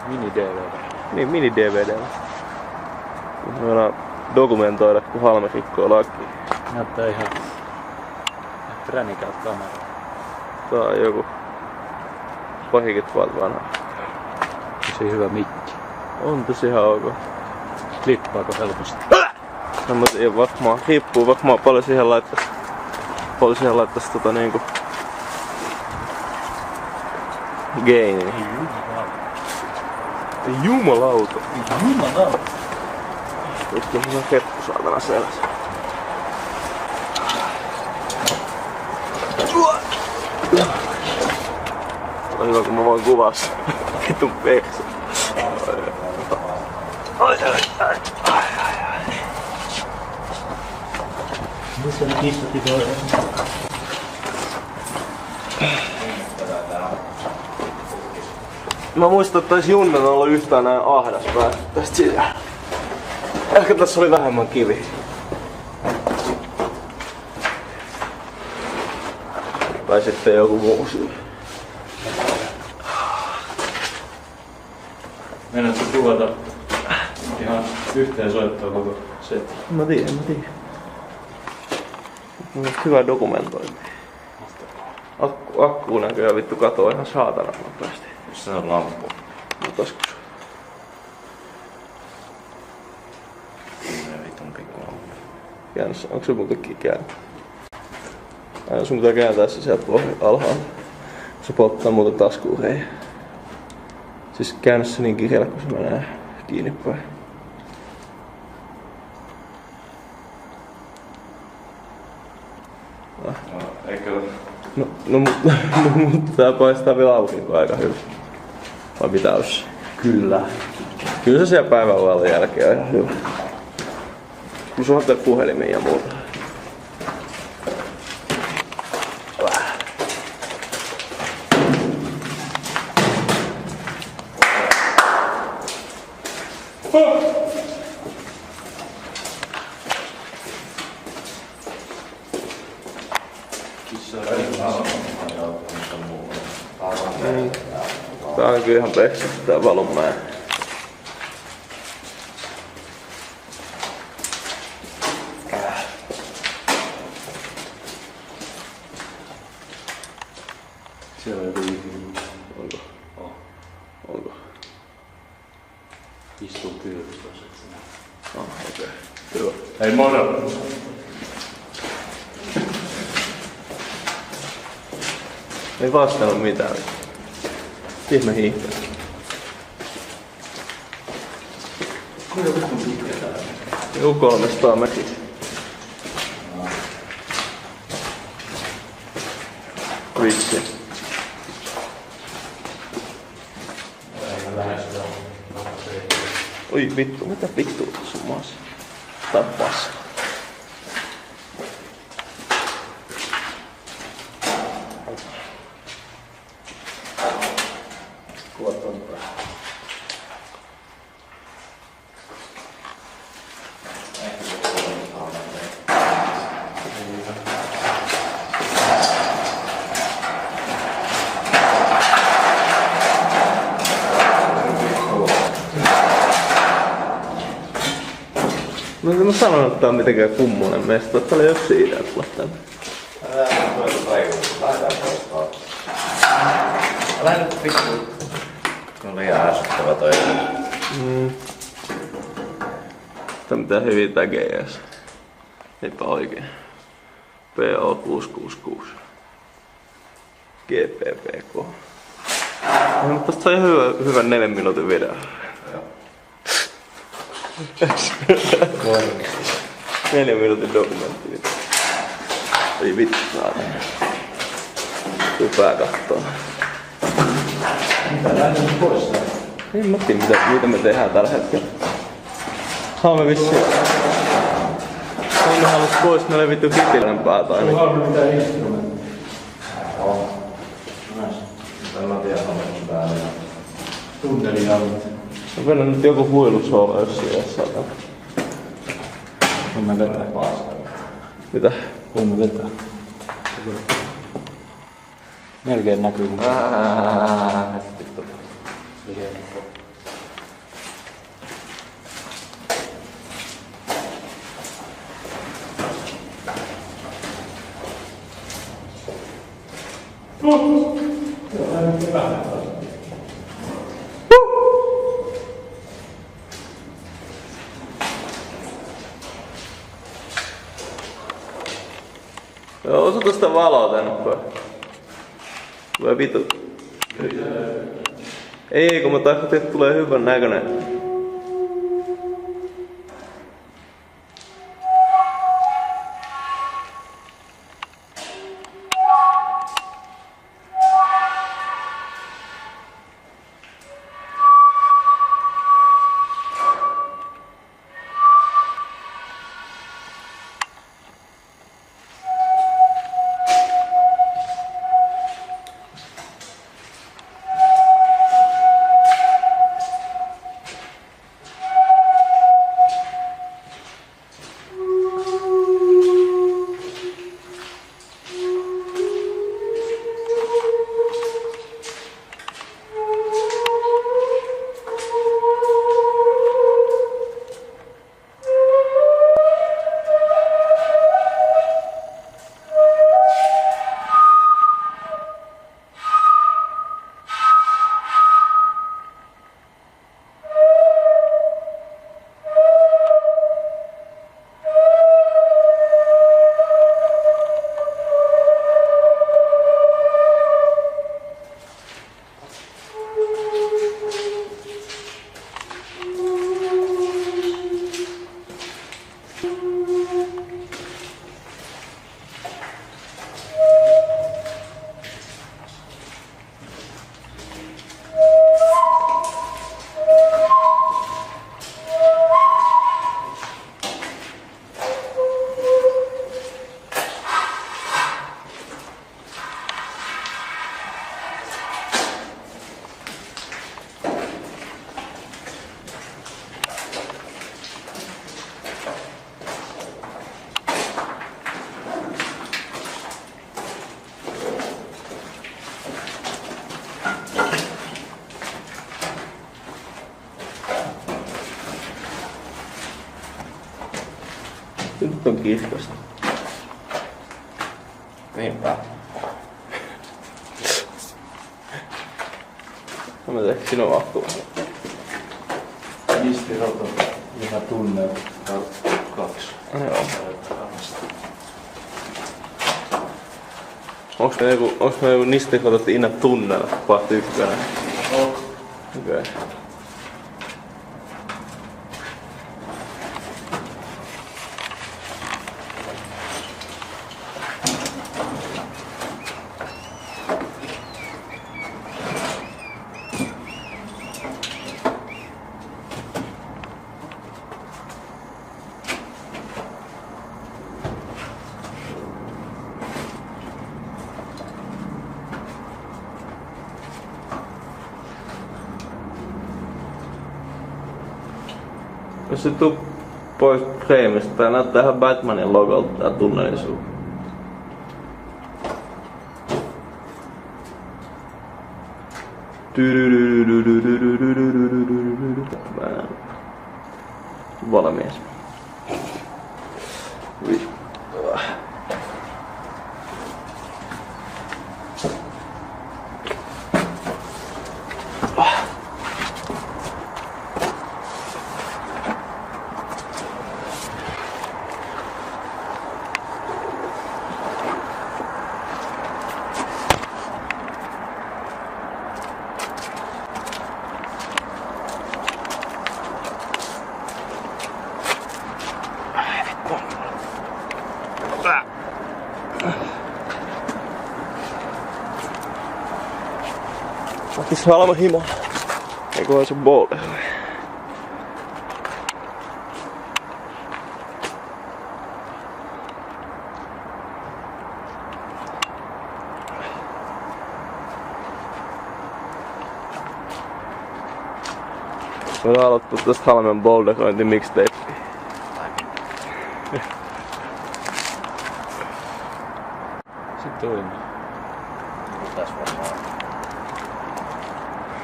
Mini-DVD. Niin, mini-DVD. Me voidaan dokumentoida, kun Halme rikkoo lakia. Näyttää ihan pränikäät kamera. Tää on joku pahikit vuotta vanha. Tosi hyvä mikki. On tosi ihan ok. Klippaako helposti? No, mutta ei varmaan, riippuu varmaan paljon siihen laittais niinku gainin. Jumalauta. Jumalauta. Vittu, mulla on keppu saatana selässä. On hyvä, kun mä voin kuvaa sen. Vitun peksä. Missä ne kissat toinen? Mä muistan, että ois Junnen ollut yhtään näin ahdas päästä tästä sisään. Ehkä tässä oli vähemmän kivi. Tai sitten joku muu syy. Meinaatko kuvata ihan yhteen soittoon koko setti? Mä tiedän. Mulla on hyvä dokumentointi. Akku näköjään vittu katoo ihan saatana nopeasti. Jos se on lamppu. Taskus. Vitun pikku lamppu. Käännössä, onko se muutenkin käännyt? Aina sun pitää kääntää se sieltä alhaalla. Se polttaa muuten taskuun, hei. Siis käännä se niin kireellä, kun se menee kiinni päin. Eikö? Mutta tää paistaa vielä aurinko aika hyvin. Vai mitä olisi? Kyllä. Kyllä se siellä päivänvalon jälkeen on ihan hyvä. Kun sulla on puhelimia ja muuta. Tää on kyllä ihan peksä tää Valonmäen. Siellä on joku ihminen. Onko? Oh. Onko? Istuu pyydystä sinä. Okei. Hyvä. Hei moro! Ei vastannut mitään. Ihme hiihtää. Kuinka vitun pitkä tää? Joku 300 metriä. Vitsi. Eikä lähestyä. Oi vittu, mitä vittua tässä on maassa? Tää on paska. Kuvat on päällä. Mä sanon, että tää on mitenkään kummonen mesta. Tää oli yksi idea tulla tänne. Älä nyt vittu. On liian ärsyttävä toi. Tää mitään hyviä tägejä ees. Eipä oikein. PO666. GPPK. No, mutta tästä sai hyvän 4 minuutin video. 4 minuutin dokumentti. Ei vittu saada. Tupää kattoo. Mitä lähdetään pois? En mä tiedä mitä me tehdään tällä hetkellä. Haamme vissiin. Haamme halus pois meille vittu hitilänpää tai niin. Onko mitään instrumenttia? On. Näis. Mitä mä tiedän haluan päälle. Tunneli alle. Mä vedän nyt joku huilusolo jos siellä saadaan. Kun me vetää paastaa. Mitä? Kun me vetää. Melkein näkyy. Vittu. Joo, osuta sitä valoa tänne pois. Tulee vitu. Ei, kun mä tarkoitin, että tulee hyvän näköinen. Nyt on kiskasta. Niinpä. Mä tein sinun akkuun. Nistiroto, ihan tunne 2. Joo. Onks me joku nistikotot inna tunnella, part 1? Okei. Jos se tuu pois freimistä, tää näyttää ihan Batmanin logolta tää tunnelin suu. Valmies. Otis halva himo. Eiköhän se bolle. Me on aloittu tästä Halmen boulderointi mixtape. Sitten toinen. Tässä varmaan.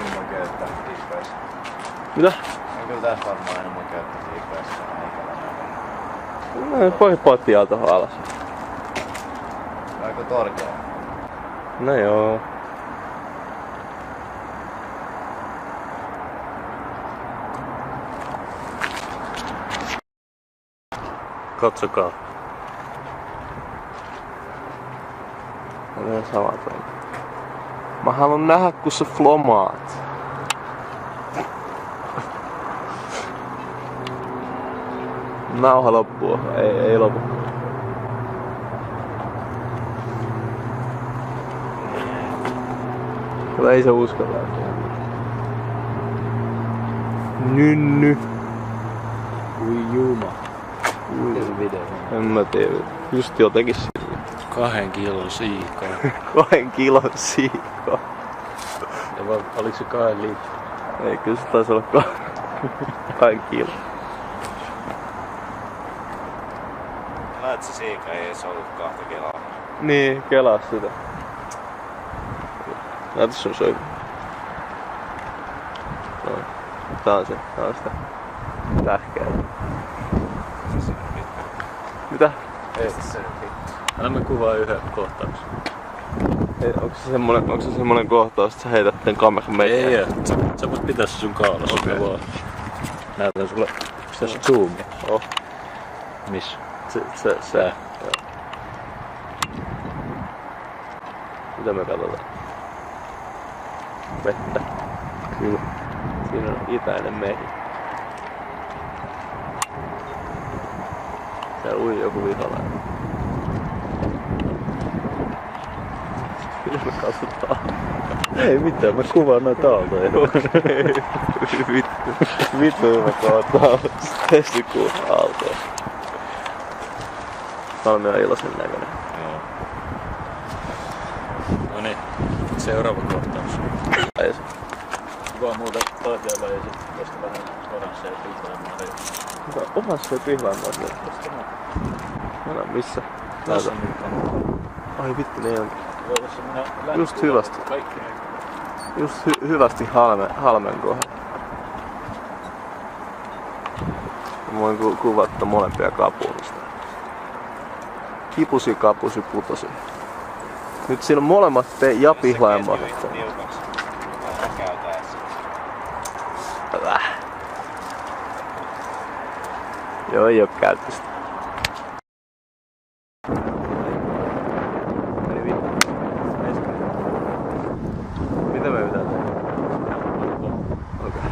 Ilman käyttää GPS. Mitä? On kyllä tässä varmaan enemmän käyttää GPS. No, pari pottia tohon alas. Aika torkea. No joo. Katsokaa. On ihan samaton. Mä haluan nähdä, kun sä flomaat. Nauha loppuu. Ei lopu. Mutta ei se uskalla. Nynny. Kui juma. Video. En mä tiedä. Just jotenkin sille. 2 kilon siikaa. 2 kilon siikkaa. Ja vai oliko se 2 litraa? Ei, kyllä se taisi olla 2 kilon. Näet se siika ei edes ollut 2 kiloa. Niin, kelaa sitä. Näytä sun soivu. Noin. Tää on sitä. Tähkää. Mitä? Ei se. Anna mä kuvaan yhden kohtauksen. Onko se semmonen kohtaus, että sä heität tän kameran meitä? Ei. Sä voit pitää se sun kaulassa. Okei. Vaan. Näytän sulle. Tässä zoomia. Oh. Missä? Se. Joo. Mitä me katsotaan? Vettä. Kyllä. Siinä on itäinen mehi. Siellä ui joku viholainen. Mitä me katsotaan? Ei mitään, mä kuvaan noita aaltoja. Vittu mä katsotaan. Testikuun aaltoja. Malmi on iloisen näköinen. Joo. Noniin, seuraava kohtaus. Ei se. Kuvaa muuta taiteella ja sitten tosta vähän oranssia ja pihlaimaa. Oranssia ja pihlaimaa sieltä. No missä? Tässä on nyt. Ai vittu, niin onkin. Voitaisiin mennä läpi. Just hyvästi. Kaikki ne. Just hyvästi halmen kohdalla. Mä voin kuvata molempia kapuista. Kipusi, kapusi, putosi. Nyt siinä on molemmat ja pihlaimaa. Niukaksi. Käytäessä. Joo, ei oo käytöstä. Meni vittu. Mitä me pitää tehdä? Okei.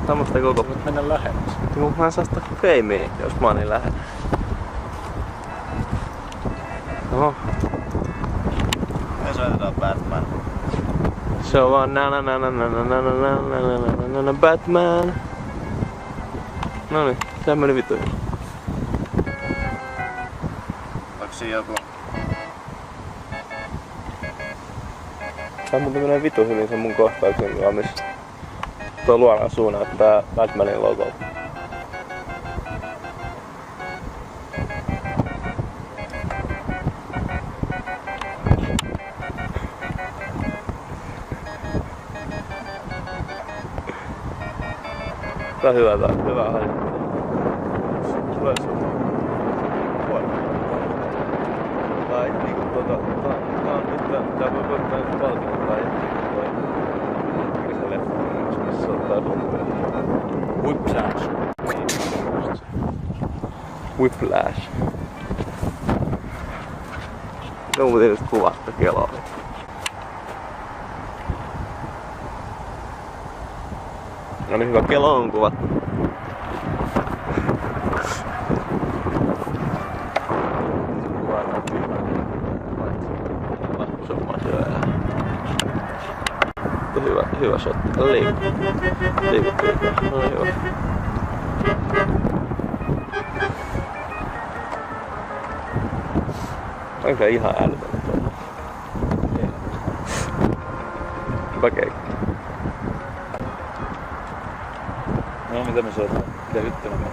Samasta koko... Voit mennä lähemmäs. Mut mä en saa sitä feimiä, jos mä oon niin lähellä. Oho. Me soitetaan Batman. Se on vaan Batman. Noniin, tää meni vittu. Onko siinä joku? Tää muuten menee vittu hyvin sen mun kohtauksen kanssa, missä tuo luolan suu näyttää Batmanin logolta. Tää on hyvä harjoittelu. Tulee sun. Tai niinku tää on nyt tää voi voittaa joku palkinnon tai mikä se leffa on, missä ottaa rumpia. Whiplash. Whiplash. No mutta just kuvasta kelaa. No niin, hyvä kelo on kuvattu. Hyvä shotti. Liikku. No niin, hyvä. Onko ihan älytön? Hyvä keikka. No mitä me soitetaan? Mitä hyttönä menee?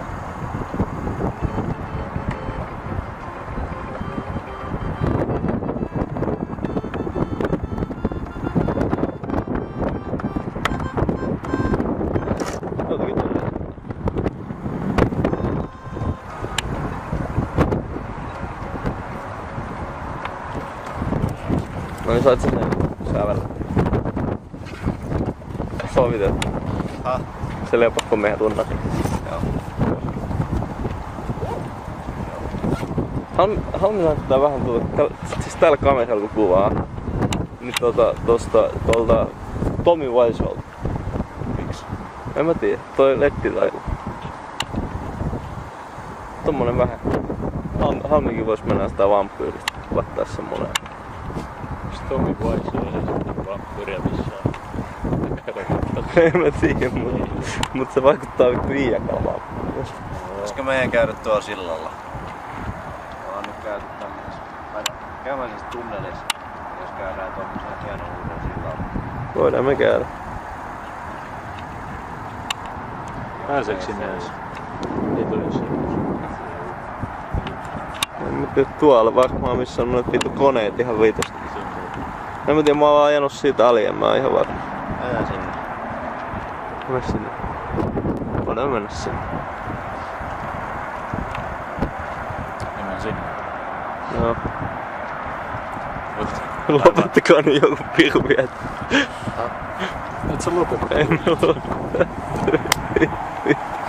No niin, sait sen säävällä. Sovitettu. Ha? Se oli pakko meidän tunnakin. Joo. Halmi näyttää vähän siis tällä kameralla kun kuvaa. Niin tuolta Tommy Wiseaulta. Miksi? En mä tiedä, toi lettitailu. Tommonen vähän. Halmikin vois mennä sitä vampyyristä, laittaa semmonen. Onks Tommy Wiseau ei se vampyyriä missään? En mä tiedä, mut se vaikuttaa vittu iiakalmaan. Olisiko meidän käydä tuolla sillalla? Ollaan nyt käyty tämmöisessä käymäisessä tunnelissa, jos käydään tuollaisella hienon uuden sillalla. Voidaan me käydä. Pääseekö sinne edes? Ei tule se. En mä tiedä tuolla varmaan missä on noit vittu koneet ihan viitosti. En mä tiedä, mä oon ajanut siitä ali, en mä oon ihan varma. Ajan sinne. Mene sinne. Voidaan mennä sinne. Mennään sinne. Joo. Lopettakaa nyt joku piru vielä. Et sä lopeta? En mä lopeta.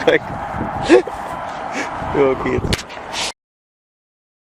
Kaikki. Joo, kiitos.